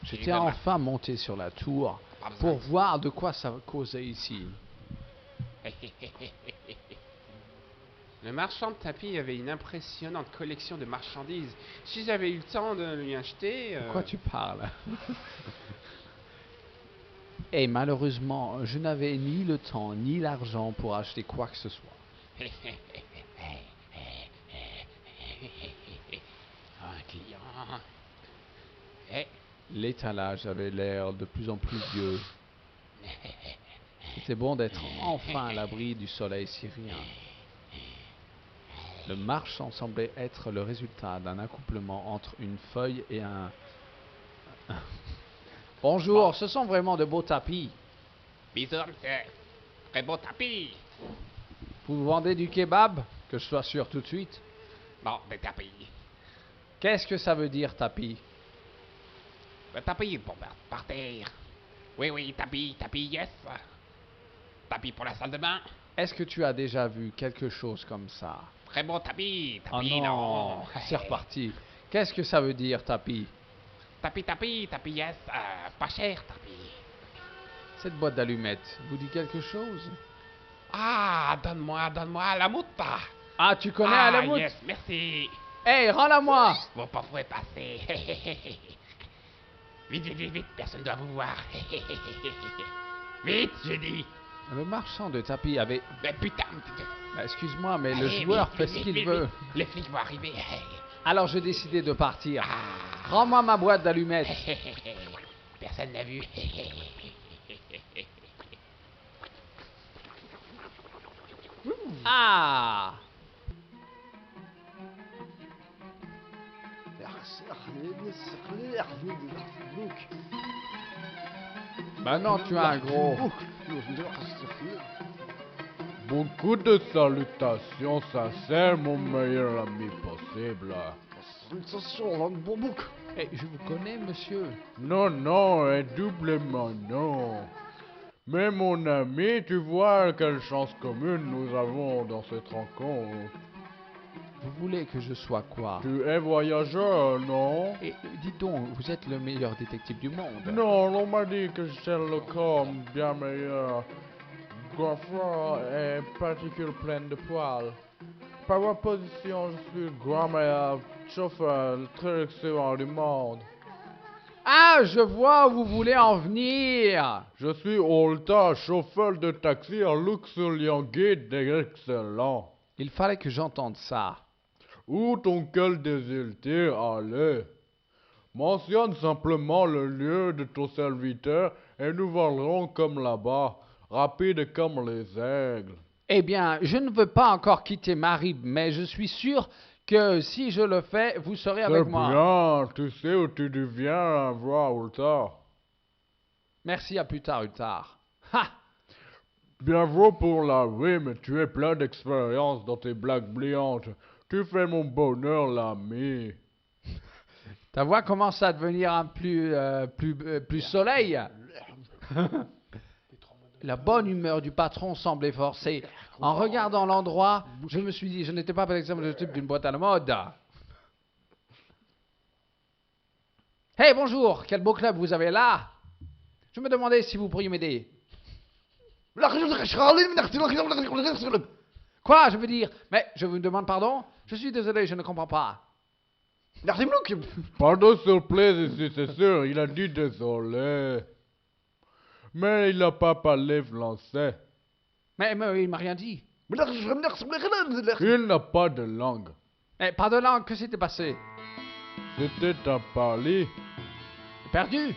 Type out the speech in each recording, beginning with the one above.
J'étais enfin monté sur la tour pour voir de quoi ça causait ici. Le marchand de tapis avait une impressionnante collection de marchandises. Si j'avais eu le temps de lui acheter... De quoi tu parles? Et malheureusement, je n'avais ni le temps ni l'argent pour acheter quoi que ce soit. Un client. Eh, L'étalage avait l'air de plus en plus vieux. C'était bon d'être enfin à l'abri du soleil syrien. Le marchand semblait être le résultat d'un accouplement entre une feuille et un... Bonjour, Bon. ce sont vraiment de beaux tapis. bisous, monsieur. Très beau tapis. Vous vendez du kebab? Que je sois sûr tout de suite. Bon, des tapis. Qu'est-ce que ça veut dire, tapis? Le tapis pour partir. Oui, tapis, yes. Tapis pour la salle de bain. Est-ce que tu as déjà vu quelque chose comme ça? Très beau tapis, Oh tapis, non, c'est reparti. Qu'est-ce que ça veut dire, tapis? Tapis, yes. Pas cher, tapis. Cette boîte d'allumettes vous dit quelque chose? Ah, donne-moi la mouta. Ah, tu connais Alamut? Yes, merci. Hey, rends-la-moi! Vous pouvez passer. Vite, personne ne doit vous voir. Vite, j'ai dit. Le marchand de tapis avait... Mais putain. Excuse-moi, mais le Allez, joueur vite, fait vite, ce qu'il vite, veut. vite. Les flics vont arriver. Alors j'ai décidé de partir. Ah. Rends-moi ma boîte d'allumettes. Personne n'a vu. Ah! Maintenant tu as un gros... Beaucoup de salutations sincères, mon meilleur ami possible. Hey, je vous connais, monsieur. Non, doublement non. Mais mon ami, tu vois quelle chance commune nous avons dans cette rencontre. Vous voulez que je sois quoi? Tu es voyageur, non? Et dites donc, vous êtes le meilleur détective du monde. Non, on m'a dit que Sherlock Holmes, bien meilleur. Coiffeur et particules pleines de poils. Par ma position, je suis le grand meilleur chauffeur, le très excellent du monde. Ah, je vois où vous voulez en venir. Je suis Olta, chauffeur de taxi, un luxuriant guide excellent. Il fallait que j'entende ça. Où ton quel désire-t-il aller? Mentionne simplement le lieu de ton serviteur et nous volerons comme là-bas, rapides comme les aigles. Eh bien, je ne veux pas encore quitter Marib, mais je suis sûr que si je le fais, vous serez avec moi. C'est bien, tu sais où tu deviens voir Ulta. Merci, à plus tard, Uttar. Ha! Bravo pour la vie, mais tu es plein d'expérience dans tes blagues brillantes. Tu fais mon bonheur, l'ami. Ta voix commence à devenir un plus soleil. La bonne humeur du patron semblait forcée. En regardant l'endroit, je me suis dit, je n'étais pas par exemple le type d'une boîte à la mode. Hey, bonjour, quel beau club vous avez là? Je me demandais si vous pourriez m'aider. Quoi, je veux dire? Mais je vous demande pardon? Je suis désolé, je ne comprends pas. Pas de surprise ici, c'est sûr, il a dit désolé. Mais il n'a pas parlé français. Mais il m'a rien dit. Il n'a pas de langue. Mais pas de langue, que s'était passé? C'était un pari. Perdu?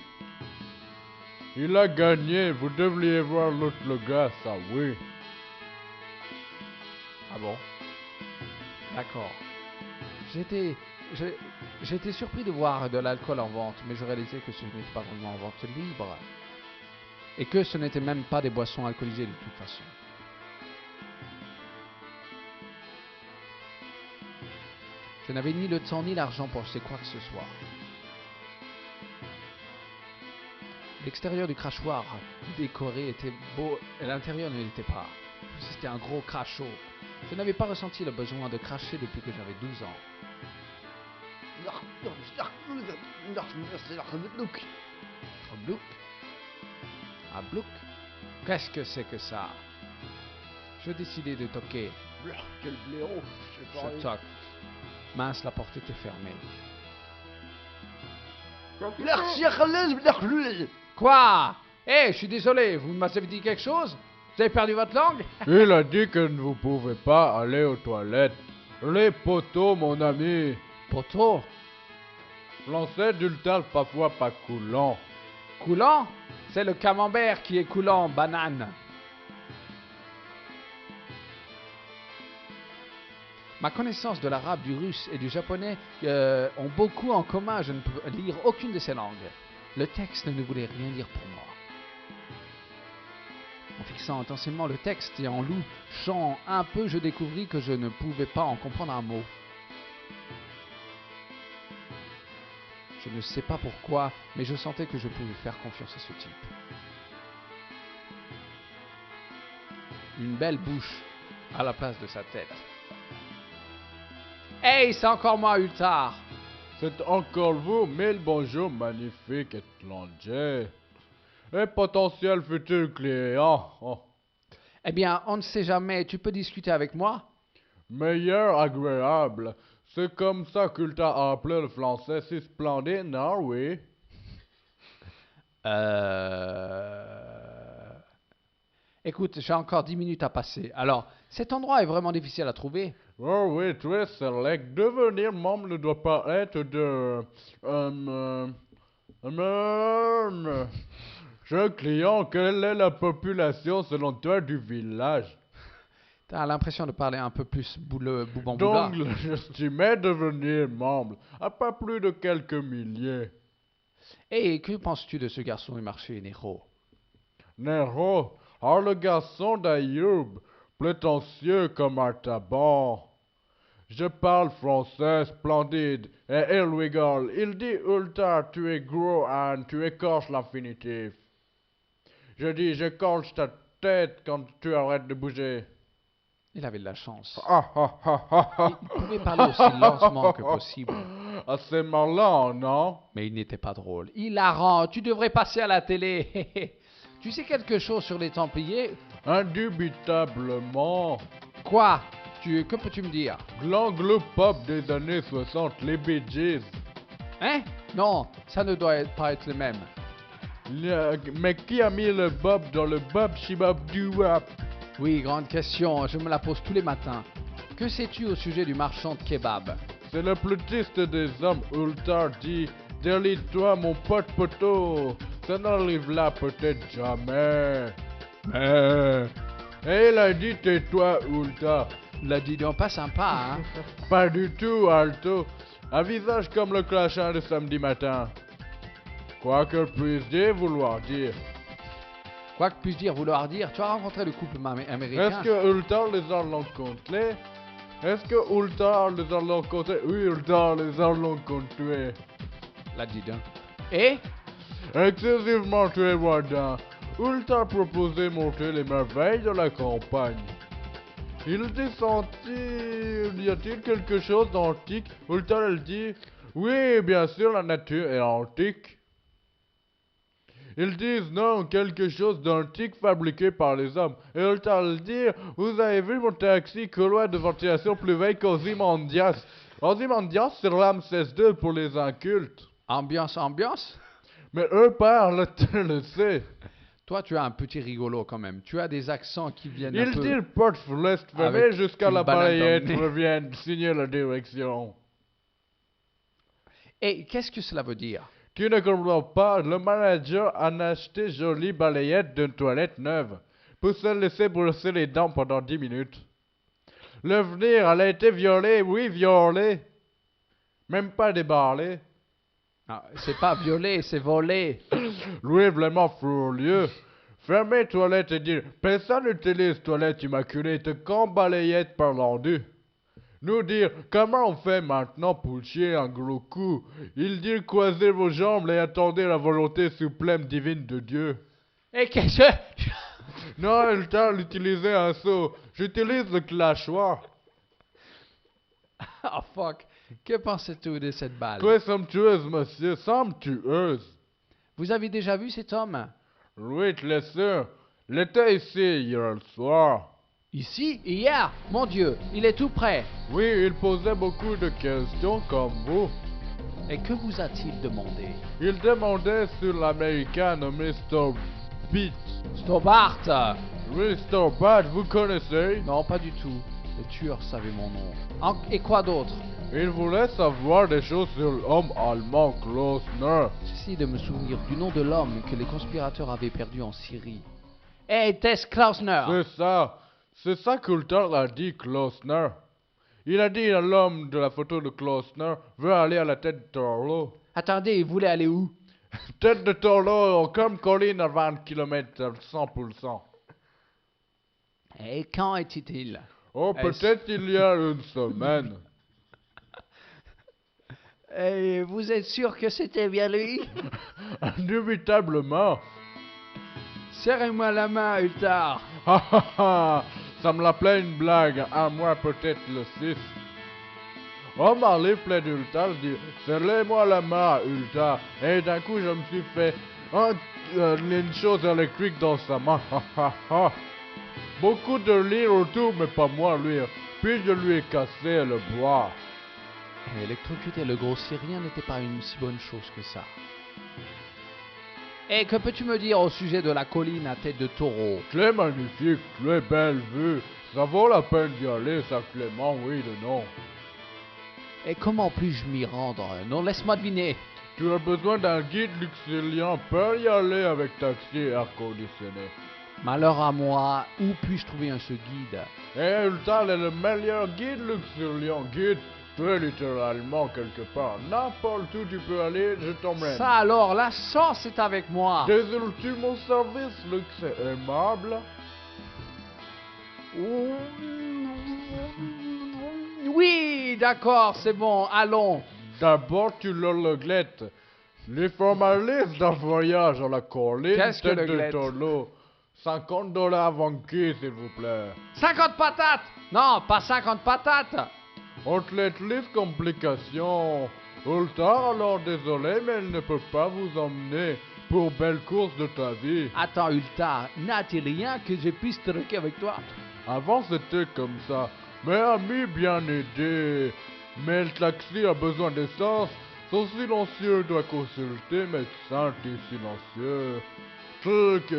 Il a gagné, vous devriez voir l'autre le gars, ça oui. Ah bon? D'accord. J'étais surpris de voir de l'alcool en vente, mais je réalisais que ce n'était pas vraiment en vente libre. Et que ce n'était même pas des boissons alcoolisées de toute façon. Je n'avais ni le temps ni l'argent pour acheter quoi que ce soit. L'extérieur du crachoir décoré était beau et l'intérieur ne l'était pas. C'était un gros crachot. Je n'avais pas ressenti le besoin de cracher depuis que j'avais 12 ans. Blouk. Ah, blouk. Qu'est-ce que c'est que ça? Je décidais de toquer. Quel blaireau, je sais Je toque. Mince, la porte était fermée. Quoi? Eh, je suis désolé, vous m'avez dit quelque chose? Vous avez perdu votre langue? Il a dit que ne vous pouvez pas aller aux toilettes. Les poteaux, mon ami. Poteau? Français d'Ultar parfois pas coulant. Coulant? C'est le camembert qui est coulant, banane. Ma connaissance de l'arabe, du russe et du japonais ont beaucoup en commun. Je ne peux lire aucune de ces langues. Le texte ne voulait rien dire pour moi. En fixant intensément le texte et en louchant un peu, je découvris que je ne pouvais pas en comprendre un mot. Je ne sais pas pourquoi, mais je sentais que je pouvais faire confiance à ce type. Une belle bouche à la place de sa tête. Hey, c'est encore moi, Ultar. C'est encore vous, mille bonjours, magnifique étranger. Et potentiel futur client. Oh. Eh bien, on ne sait jamais. Tu peux discuter avec moi? Meilleur agréable. C'est comme ça qu'Ulta a appelé le français si splendide, non, oui? Écoute, j'ai encore 10 minutes à passer. Alors, cet endroit est vraiment difficile à trouver. Oh oui, très select. Devenir membre ne doit pas être de... Cher client, quelle est la population selon toi du village? T'as l'impression de parler un peu plus boubamboula. Donc, j'estimais devenir membre, à pas plus de quelques milliers. Et que penses-tu de ce garçon du marché, Nero? Nero, le garçon d'Ayoub, prétentieux comme un tabac. Je parle français splendide, et il rigole. Il dit Ulta, tu es gros, Anne, tu écorches l'infinitif. Je dis, j'écorche ta tête quand tu arrêtes de bouger. Il avait de la chance. Il Il pouvait parler aussi lentement que possible. Assez malin, non? Mais il n'était pas drôle. Hilarant, tu devrais passer à la télé. Tu sais quelque chose sur les Templiers? Indubitablement. Quoi? Que peux-tu me dire? L'anglo pop des années 60, les Bee Gees. Hein? Non, ça ne doit pas être le même. Mais qui a mis le bob dans le bob shibab du wap? Oui, grande question, je me la pose tous les matins. Que sais-tu au sujet du marchand de kebab? C'est le plus triste des hommes, Ultar dit. Délie-toi, mon pote poteau. Ça n'arrive là peut-être jamais. Mais... Et il a dit tais-toi, Ultar. La Didion pas sympa, hein? Pas du tout, Alto. Un visage comme le clashin de samedi matin. Quoi que puisse dire, vouloir dire. Quoi que puisse dire, vouloir dire, tu as rencontré le couple américain? Est-ce que Ultar les a rencontrés? Est-ce que Ultar les a rencontrés? Oui, Ultar les a rencontrés. La Didion. Et? Excessivement très lointain. Ultar proposait montrer les merveilles de la campagne. Il dit sentir... Y a-t-il quelque chose d'antique? Ultar elle dit... Oui, bien sûr, la nature est antique. Ils disent non, quelque chose d'antique fabriqué par les hommes. Et Ultar elle dit... Vous avez vu mon taxi couloir de ventilation plus vieille qu'Ozymandias. Ozymandias, c'est Ramsès II pour les incultes. Ambiance, ambiance? Mais eux parlent, tu le sais. Toi, tu as un petit rigolo quand même. Tu as des accents qui viennent un Il peu... dit le porte l'est fermé Avec jusqu'à une la banane dans le balayette nez. revienne signer la direction. Et qu'est-ce que cela veut dire? Tu ne comprends pas, le manager en a acheté jolie balayette d'une toilette neuve pour se laisser brosser les dents pendant 10 minutes. L'avenir, elle a été violée, oui, violée. Même pas déballée. Ah, c'est pas violer, c'est voler. Louis vraiment furieux. Fermer toilette et dire personne n'utilise toilette immaculée de quand balayette par l'endu. Nous dire comment on fait maintenant pour chier un gros coup. Il dit croisez vos jambes et attendez la volonté suprême divine de Dieu. Et qu'est-ce que... Non, il t'a utilisé un seau. J'utilise le clashoir. Ah, fuck. Que pensez-vous de cette balle? Très somptueuse, monsieur, somptueuse. Vous avez déjà vu cet homme? Oui, je l'ai sûr. Il était ici hier soir. Ici, hier? Mon Dieu, il est tout près. Oui, il posait beaucoup de questions comme vous. Et que vous a-t-il demandé? Il demandait sur l'américain nommé Beat. Stobart! Oui, Stobart, vous connaissez? Non, pas du tout. Le tueur savait mon nom. Et quoi d'autre? Il voulait savoir des choses sur l'homme allemand Klausner. J'essaie de me souvenir du nom de l'homme que les conspirateurs avaient perdu en Syrie. Hey, Tess Klausner! C'est ça qu'Ultar a dit, Klausner. Il a dit à l'homme de la photo de Klausner veut aller à la tête de Torlo. Attendez, il voulait aller où? Tête de Torlo, comme colline à 20 km, 100%. Et quand était-il? Oh, peut-être il y a une semaine. Et vous êtes sûr que c'était bien lui? Indubitablement. Serrez-moi la main, Ultar. Ça me l'appelait une blague, à moi peut-être le 6. Oh, Marley plein d'Ultar dit serrez-moi la main, Ultar. Et d'un coup, je me suis fait une chose électrique dans sa main. Beaucoup de lire autour, mais pas moi, lui. Puis je lui ai cassé le bois. Électrocuter le gros Syrien n'était pas une si bonne chose que ça. Et que peux-tu me dire au sujet de la colline à tête de taureau? Très magnifique, très belle vue. Ça vaut la peine d'y aller, ça Clément, oui de non. Et comment puis-je m'y rendre? Non, laisse-moi deviner. Tu as besoin d'un guide luxuriant, peux y aller avec taxi et air conditionné. Malheur à moi, où puis-je trouver ce guide? Et Ultal est le meilleur guide luxuriant, guide très littéralement quelque part. N'importe où tu peux aller, je t'emmène. Ça alors, la chance est avec moi. Désolé-tu mon service, luxe aimable? Oui, d'accord, c'est bon, allons. D'abord, tu le glettes. Les formalistes d'un voyage à la colline, Qu'est-ce que tête le de glette? Tolo. $50 banquiers, s'il vous plaît. 50 patates. Non, pas 50 patates. On te laisse les complications. Ultar, alors désolé, mais elle ne peut pas vous emmener pour belle course de ta vie. Attends, Ultar, n'a-t-il rien que je puisse truquer avec toi? Avant, c'était comme ça. Mais ami bien aidé. Mais le taxi a besoin d'essence. Son silencieux doit consulter médecin et silencieux. Truc.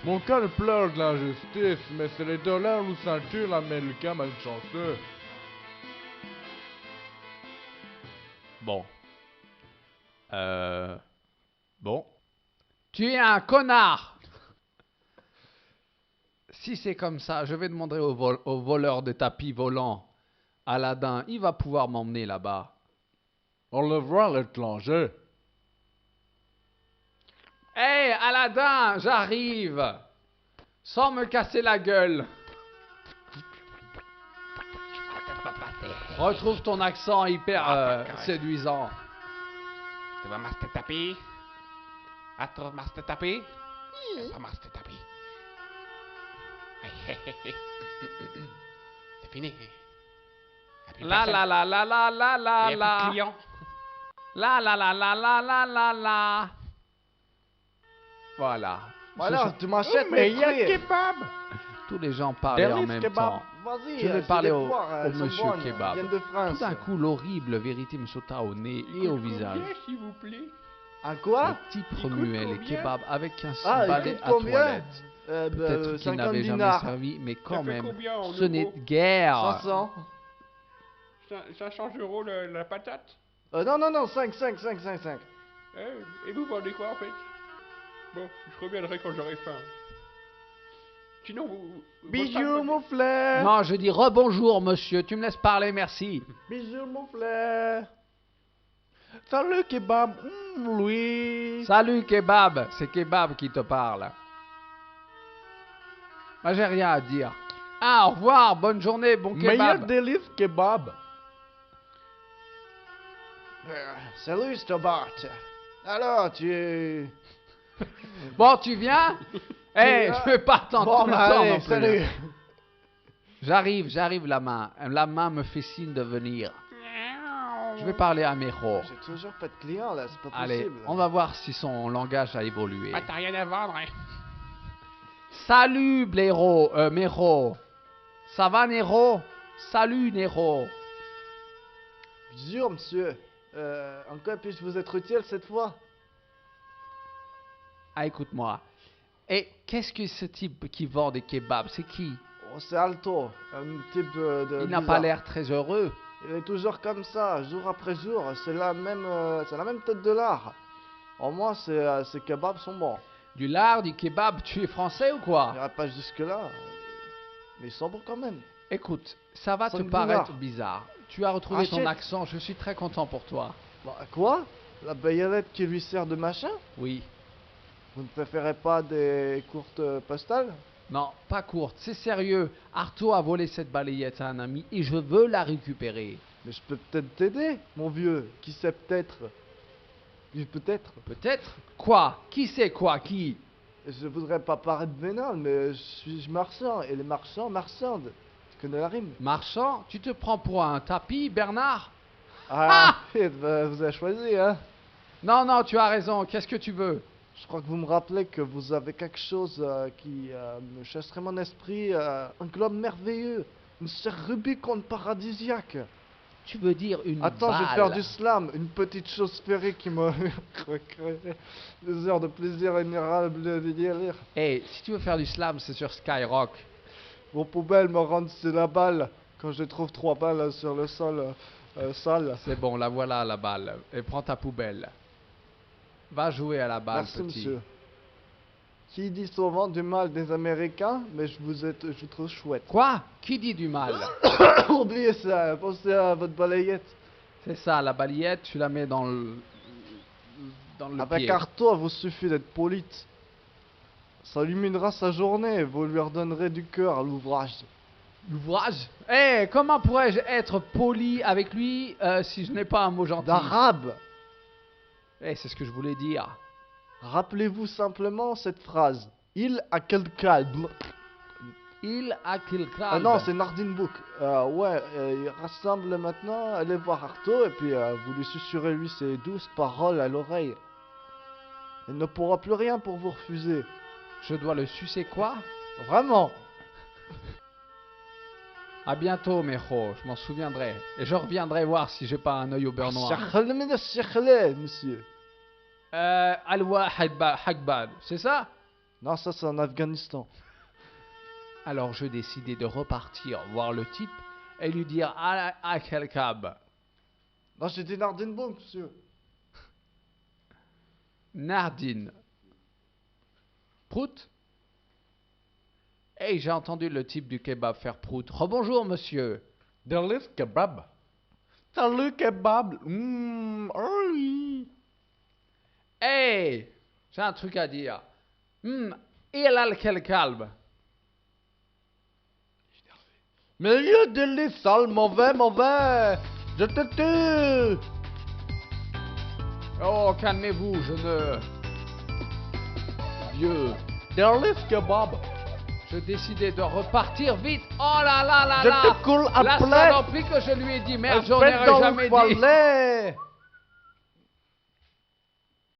Mon cœur pleure de l'injustice, mais c'est les dollars ou ceinture l'américain malchanceux. Bon. Bon. Tu es un connard. Si c'est comme ça, je vais demander au voleur de tapis volant, Aladdin, il va pouvoir m'emmener là-bas. On le voit à l'étranger. Hé, Aladdin, j'arrive. Sans me casser la gueule. Retrouve ton accent hyper séduisant. Tu vas master taper? Attends, master taper? Pas master taper. C'est fini. La la la la la la la Il y a plus de la. clients. La la la la la la la la. Voilà. Voilà, tu m'achètes Mais mes il y a fruits. kebab. Tous les gens parlaient en Délice même kebab. temps. Vas-y, Je vais c'est parler des au poires, elles sont monsieur bonnes, kebab. elles viennent de France. Tout d'un coup, l'horrible vérité me sauta au nez et au visage. S'il vous plaît. Un quoi? Le type remuait les combien? kebabs avec un Ah, il balai coûte à combien? toilette. Peut-être qu'il 50 n'avait jamais dinars. servi, mais quand fait même, combien en ce n'est euros? guère. 500. 500 € la patate. Non, 5. Et vous vendez quoi en fait? Bon, je reviendrai quand j'aurai faim. Sinon, vous... Bisous, mon frère. Non, je dis rebonjour, monsieur. Tu me laisses parler, merci. Bisous, mon frère. Salut, kebab. Louis. Salut, kebab. C'est kebab qui te parle. Moi, j'ai rien à dire. Ah, au revoir. Bonne journée, bon Meilleur kebab. délice kebab. Salut, Stobart. Alors, tu... Bon, tu viens? Eh, je vais pas attendre Bon, tout le bah, temps allez, non plus. salut. J'arrive, la main. La main me fait signe de venir. Je vais parler à Mero. J'ai toujours pas de clients là, c'est pas Allez, possible. on va voir si son langage a évolué. Bah, t'as rien à vendre, hein. Salut, Mero. Ça va, Nero? Salut, Nero. Jure, monsieur. En quoi puis-je vous être utile cette fois? Ah, écoute-moi. Et qu'est-ce que ce type qui vend des kebabs? C'est qui? Oh, c'est Alto, un type de Il n'a bizarre. pas l'air très heureux. Il est toujours comme ça, jour après jour. C'est la même tête de lard. Au moins, ses kebabs sont bons. Du lard, du kebab, tu es français ou Il quoi? n'ira pas jusque-là. Mais ils sont bons quand même. Écoute, ça va te Sans paraître bizarre. bizarre. Tu as retrouvé ton Achète. accent, je suis très content pour toi. Bon, quoi? La baïonnette qui lui sert de machin? Oui. Vous ne préférez pas des courtes postales? Non, pas courte, c'est sérieux. Arto a volé cette balayette à un ami et je veux la récupérer. Mais je peux peut-être t'aider, mon vieux. Qui sait peut-être? Oui, peut-être. Peut-être? Quoi? Qui sait quoi? Qui? Je voudrais pas paraître vénal, mais je suis marchand. Et les marchands marchandent. Tu connais la rime? Marchand? Tu te prends pour un tapis, Bernard? Ah, vous avez choisi, hein? Non, non, tu as raison. Qu'est-ce que tu veux? Je crois que vous me rappelez que vous avez quelque chose qui me chasserait mon esprit. Un globe merveilleux. Une serre Rubicon paradisiaque. Tu veux dire une Attends, je vais balle? faire du slam. Une petite chose sphérique qui me créerait des heures de plaisir inérable de délire. Eh, si tu veux faire du slam, c'est sur Skyrock. Vos poubelles me rendent c'est la balle. Quand je trouve 3 balles sur le sol sale. C'est bon, la voilà la balle. Et prends ta poubelle. Va jouer à la balle, Merci, petit. monsieur. Qui dit souvent du mal des Américains, mais je vous trouve chouette. Quoi? Qui dit du mal? Oubliez ça, pensez à votre balayette. C'est ça, la balayette, tu la mets dans le Avec pied. Arto, il vous suffit d'être polite. Ça illuminera sa journée et vous lui redonnerez du cœur à l'ouvrage. L'ouvrage? Eh, comment pourrais-je être poli avec lui si je n'ai pas un mot gentil? D'arabe. Eh, c'est ce que je voulais dire. Rappelez-vous simplement cette phrase. Il a quel calme. Il a quelqu'un. Ah non, c'est Nardine Book. Il rassemble maintenant, allez voir Arto et puis vous lui susurrez lui ses douces paroles à l'oreille. Il ne pourra plus rien pour vous refuser. Je dois le sucer quoi? Vraiment. À bientôt, Mejo, je m'en souviendrai. Et je reviendrai voir si j'ai pas un œil au beurre noir. Monsieur. Alwa Hagbad, c'est ça? Non, ça c'est en Afghanistan. Alors je décidai de repartir voir le type et lui dire à quel cab? Non, j'ai dit Nardine Book, monsieur. Nardine. Prout? Hey, j'ai entendu le type du kebab faire prout. Rebonjour, monsieur. Delis kebab. Salut kebab. Oui. Hey, j'ai un truc à dire. Il a quel calme? Milieu de sale, mauvais. Je te tue. Oh, calmez-vous, je ne... Vieux. Delis kebab. Je décidais de repartir vite. Oh là là là Je là. te coule à La plein. saloperie que je lui ai dit. Merde, j'en aurais jamais dit. Dit.